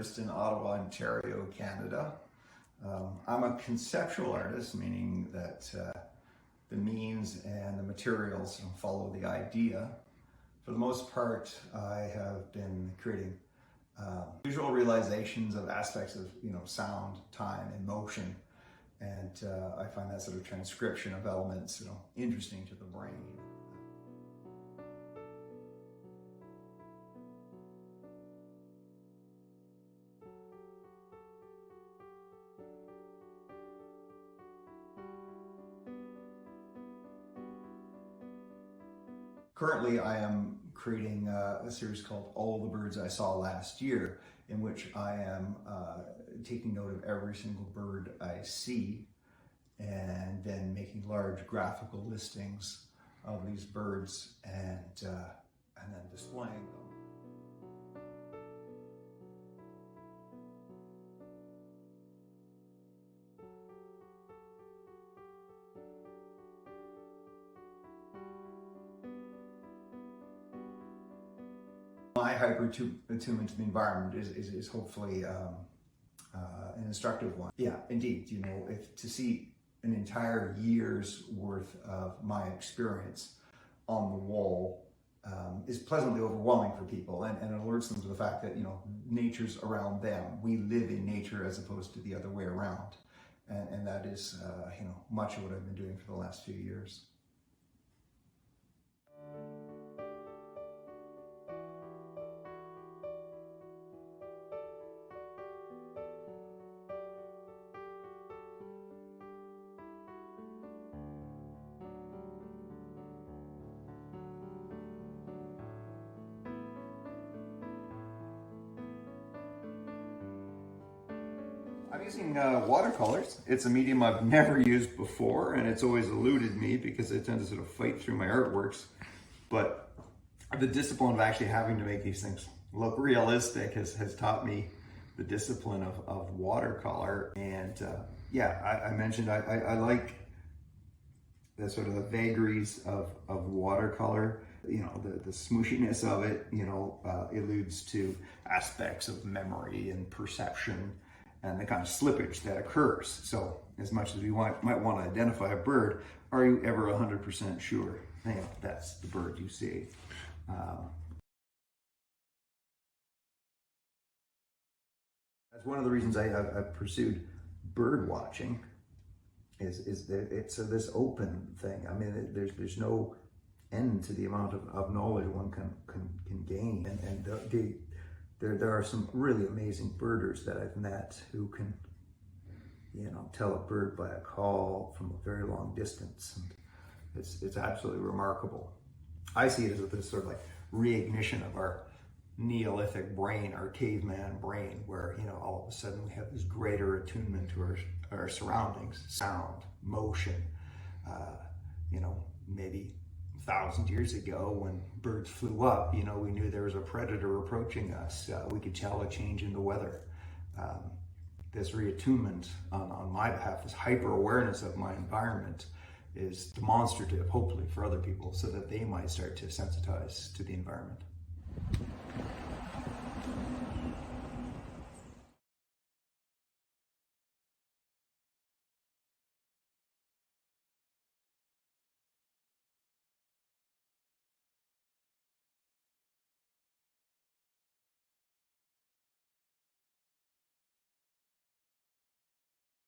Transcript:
artist in Ottawa, Ontario, Canada. I'm a conceptual artist, meaning that the means and the materials follow the idea. For the most part, I have been creating visual realizations of aspects of sound, time, and motion, and I find that sort of transcription of elements interesting to the brain. Currently, I am creating a series called All the Birds I Saw Last Year, in which I am taking note of every single bird I see and then making large graphical listings of these birds and then displaying them. My hyper-attunement to the environment is hopefully an instructive one. Yeah, indeed. If to see an entire year's worth of my experience on the wall is pleasantly overwhelming for people, and it alerts them to the fact that nature's around them. We live in nature as opposed to the other way around, and that is much of what I've been doing for the last few years. I'm using watercolors. It's a medium I've never used before, and it's always eluded me because I tend to sort of fight through my artworks. But the discipline of actually having to make these things look realistic has taught me the discipline of watercolor. And I mentioned I like the sort of the vagaries of watercolor. The smooshiness of it, alludes to aspects of memory and perception and the kind of slippage that occurs. So as much as we might want to identify a bird, are you ever 100% sure that's the bird you see? That's one of the reasons I pursued bird watching is that it's this open thing. I mean, there's no end to the amount of knowledge one can gain, and there are some really amazing birders that I've met who can tell a bird by a call from a very long distance, and it's absolutely remarkable. I see it as this sort of like reignition of our Neolithic brain, our caveman brain, where all of a sudden we have this greater attunement to our surroundings, sound, motion. Maybe 1,000 years ago when birds flew up, we knew there was a predator approaching us. We could tell a change in the weather. This reattunement on my behalf, this hyper-awareness of my environment is demonstrative, hopefully, for other people so that they might start to sensitize to the environment.